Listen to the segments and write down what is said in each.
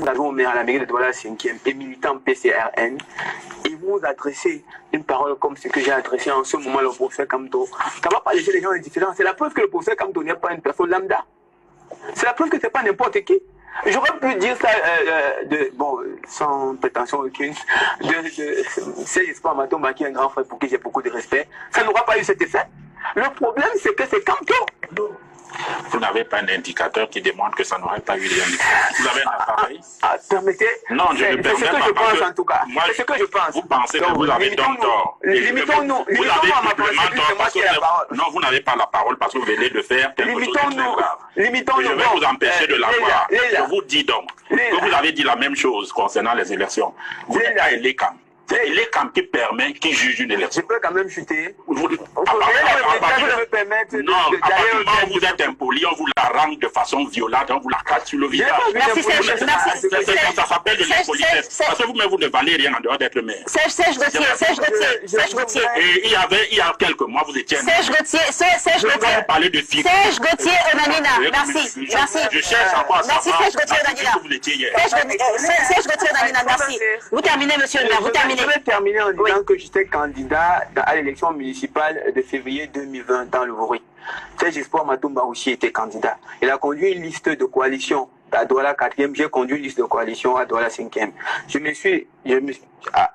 adjoint au maire à la mairie de Douala 5e et militant PCRN, et vous adressez une parole comme ce que j'ai adressé en ce moment le professeur Kamto, ça ne va pas laisser les gens indifférents. C'est la preuve que le professeur Kamto n'est pas une personne lambda. C'est la preuve que ce n'est pas n'importe qui. J'aurais pu dire ça, sans prétention aucune, c'est Espoir Matomba qui est un grand frère pour qui j'ai beaucoup de respect. Ça n'aura pas eu cet effet. Le problème, c'est que c'est Kamto. Vous n'avez pas un indicateur qui démontre que ça n'aurait pas eu lieu. Vous avez un appareil? Permettez. Non, je ne permets pas. C'est ce que je pense en tout cas. C'est ce que je pense. Vous pensez que vous avez donc tort. Limitons-nous à ma pensée, c'est moi qui ai la parole. Non, vous n'avez pas la parole parce que vous venez de faire quelque chose de très grave. Limitons-nous. Je vais vous empêcher de l'avoir. Je vous dis donc que vous avez dit la même chose concernant les élections. Vous n'êtes pas Elecam. C'est Elecam qui juge une élection. Je peux quand même chuter. Non, à partir du moment où vous êtes impoli, on vous la rend de façon violente, on vous la casse sur le visage. Merci, Ça s'appelle de l'impolitesse. Parce que vous-même, vous ne valez rien en dehors d'être le maire. Serge Gauthier. Et il y a quelques mois, vous étiez... Serge Gauthier. Vous parlez de figure. Serge Gauthier Onanina. Merci. Je cherche encore à savoir Serge Gauthier Onanina. Vous étiez hier. Serge Gauthier Onanina, merci. Vous terminez, monsieur le maire, vous terminez. Je vais terminer en disant que j'étais candidat à l'élection municipale de février 2020 dans le Vori. Serge Espoir Matomba aussi était candidat. Il a conduit une liste de coalition à Douala 4e, j'ai conduit une liste de coalition à Douala 5e.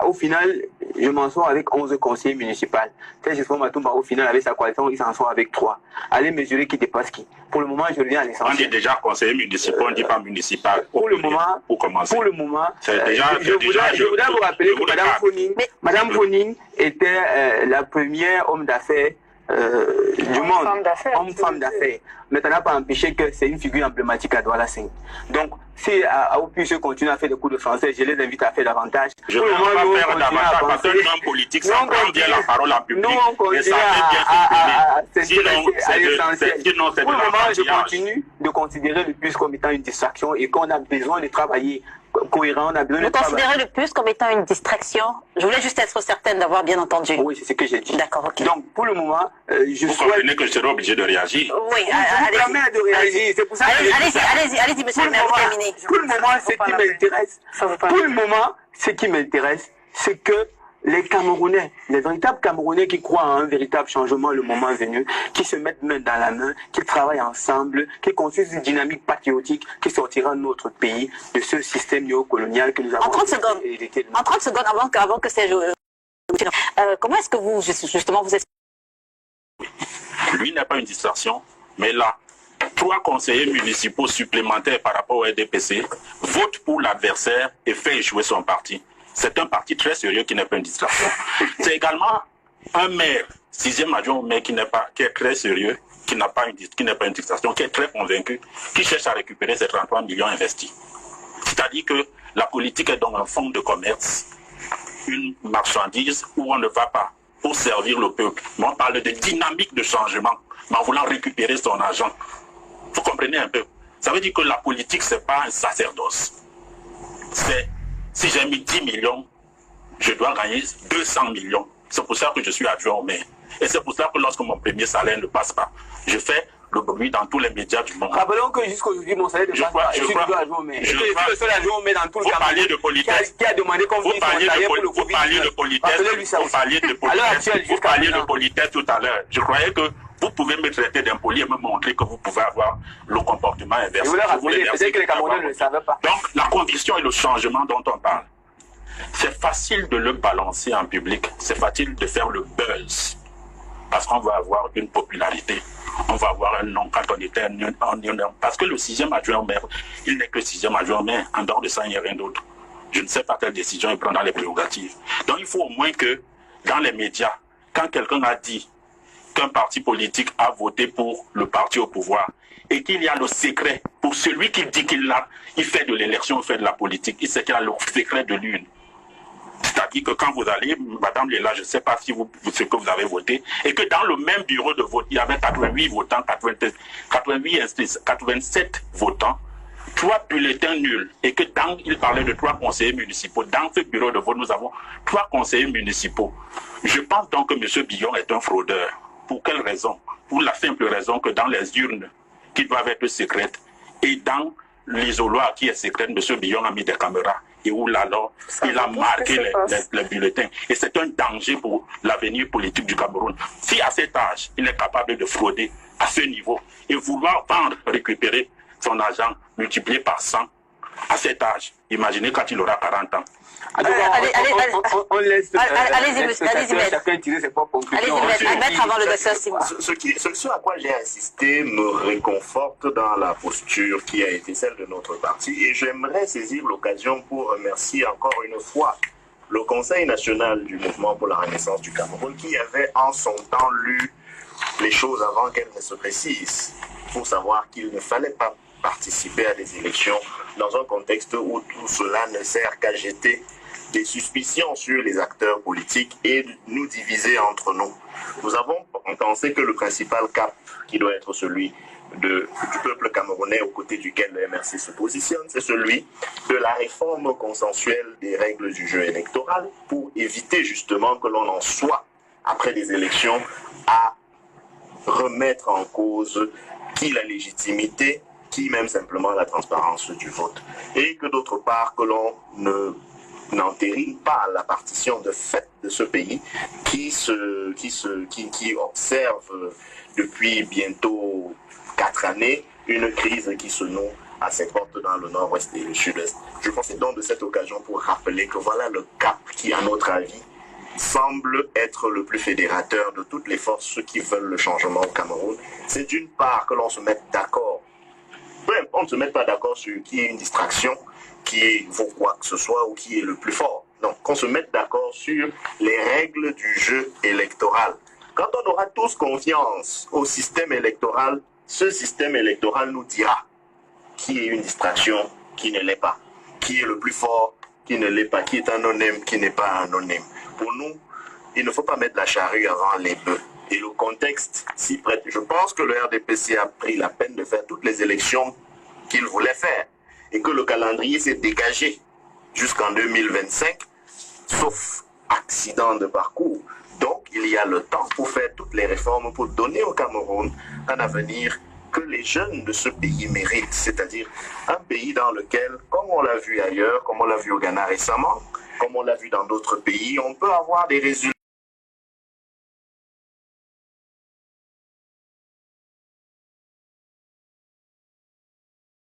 Au final, je m'en sors avec 11 conseillers municipaux. Serge Espoir Matomba, au final, avec sa coalition, il s'en sort avec 3. Allez mesurer qui dépasse qui. Pour le moment, je reviens à l'essentiel. On dit déjà conseiller municipal, on ne dit pas municipal. Pour le moment, je voudrais vous rappeler que Madame Foning était la première homme d'affaires du monde, homme-femme d'affaires. Mais ça n'a pas empêché que c'est une figure emblématique à Douala 5. Donc, si AOPUS continue à faire des cours de français, je les invite à faire davantage. Je ne vais pas faire davantage parce qu'un homme politique, ça prend bien la parole en public. Nous, on continue à l'essentiel. Pour le moment, je continue de considérer le PUS comme étant une distraction et qu'on a besoin de travailler cohérent. Vous considérez le PUS comme étant une distraction? Je voulais juste être certaine d'avoir bien entendu. Oui, c'est ce que j'ai dit. D'accord, ok. Donc, pour le moment, vous comprenez que je serai obligé de réagir. Oui, allez-y. De réagir. C'est pour ça que allez-y, monsieur le maire, vous terminez. Pour le moment, ce qui m'intéresse, c'est que les Camerounais, les véritables Camerounais qui croient en un véritable changement le moment venu, qui se mettent main dans la main, qui travaillent ensemble, qui construisent une dynamique patriotique qui sortira notre pays de ce système néocolonial que nous avons. En 30 secondes, avant que Serge... comment est-ce que vous, justement, vous êtes... Lui n'est pas une distraction, mais là, 3 conseillers municipaux supplémentaires par rapport au RDPC votent pour l'adversaire et fait échouer son parti. C'est un parti très sérieux qui n'est pas une distraction. C'est également un maire, 6e adjoint au maire qui est très sérieux, qui n'est pas une distraction, qui est très convaincu, qui cherche à récupérer ces 33 millions investis. C'est-à-dire que la politique est donc un fonds de commerce, une marchandise où on ne va pas pour servir le peuple. Mais on parle de dynamique de changement, mais en voulant récupérer son argent. Vous comprenez un peu? Ça veut dire que la politique, ce n'est pas un sacerdoce. Si j'ai mis 10 millions, je dois gagner 200 millions. C'est pour ça que je suis adjoint au maire. Et c'est pour ça que lorsque mon premier salaire ne passe pas, je fais le bruit dans tous les médias du monde. Rappelons que jusqu'aujourd'hui, mon salaire ne passe pas. Je suis adjoint au maire. Je suis le seul adjoint au maire dans tout le Cameroun. Vous parliez de politesse. Qui a demandé qu'on finisse son salaire pour le Covid. Vous parliez de politesse tout à l'heure. Je croyais que vous pouvez me traiter d'impoli et me montrer que vous pouvez avoir le comportement inversé. Je voulais rappeler, peut-être que les Camerounais ne le savaient pas. Donc, la conviction et le changement dont on parle, c'est facile de le balancer en public, c'est facile de faire le buzz, parce qu'on va avoir une popularité, on va avoir un nom quand on était parce que le 6e adjoint au maire, il n'est que 6e adjoint au maire, en dehors de ça, il n'y a rien d'autre. Je ne sais pas quelle décision il prend dans les prérogatives. Donc, il faut au moins que, dans les médias, quand quelqu'un a dit qu'un parti politique a voté pour le parti au pouvoir et qu'il y a le secret pour celui qui dit il fait de l'élection, il fait de la politique, il sait qu'il a le secret de l'une. C'est-à-dire que quand vous allez, Madame Léla, je ne sais pas si ce que vous avez voté, et que dans le même bureau de vote, il y avait 88 votants, 87 votants, 3 bulletins nuls, et que il parlait de 3 conseillers municipaux. Dans ce bureau de vote, nous avons 3 conseillers municipaux. Je pense donc que M. Billon est un fraudeur. Pour quelle raison? Pour la simple raison que dans les urnes qui doivent être secrètes et dans l'isoloir qui est secret, M. Billon a mis des caméras. Et où là, alors, il a marqué les bulletins. Et c'est un danger pour l'avenir politique du Cameroun. Si à cet âge, il est capable de frauder à ce niveau et vouloir vendre, récupérer son argent multiplié par 100 à cet âge, imaginez quand il aura 40 ans. On laisse allez-y, chacun tirer ses propres conclusions. Allez-y, Maître, avant le docteur Simon. Ce à quoi j'ai insisté me réconforte dans la posture qui a été celle de notre parti, et j'aimerais saisir l'occasion pour remercier encore une fois le Conseil national du mouvement pour la renaissance du Cameroun, qui avait en son temps lu les choses avant qu'elles ne se précisent, pour savoir qu'il ne fallait pas participer à des élections dans un contexte où tout cela ne sert qu'à jeter des suspicions sur les acteurs politiques et nous diviser entre nous. Nous avons pensé que le principal cap qui doit être celui du peuple camerounais aux côtés duquel le MRC se positionne, c'est celui de la réforme consensuelle des règles du jeu électoral pour éviter justement que l'on en soit, après des élections, à remettre en cause qui la légitimité, qui même simplement la transparence du vote. Et que d'autre part, que l'on n'entérine pas la partition de fait de ce pays qui observe depuis bientôt 4 années une crise qui se noue à ses portes dans le nord-ouest et le sud-est. Je profite donc de cette occasion pour rappeler que voilà le cap qui, à notre avis, semble être le plus fédérateur de toutes les forces qui veulent le changement au Cameroun. C'est d'une part que l'on se mette d'accord. On ne se met pas d'accord sur qui est une distraction, qui vaut quoi que ce soit ou qui est le plus fort. Donc, qu'on se mette d'accord sur les règles du jeu électoral. Quand on aura tous confiance au système électoral, ce système électoral nous dira qui est une distraction, qui ne l'est pas, qui est le plus fort, qui ne l'est pas, qui est anonyme, qui n'est pas anonyme. Pour nous, il ne faut pas mettre la charrue avant les bœufs. Et le contexte s'y prête. Je pense que le RDPC a pris la peine de faire toutes les élections qu'il voulait faire et que le calendrier s'est dégagé jusqu'en 2025, sauf accident de parcours. Donc, il y a le temps pour faire toutes les réformes, pour donner au Cameroun un avenir que les jeunes de ce pays méritent, c'est-à-dire un pays dans lequel, comme on l'a vu ailleurs, comme on l'a vu au Ghana récemment, comme on l'a vu dans d'autres pays, on peut avoir des résultats.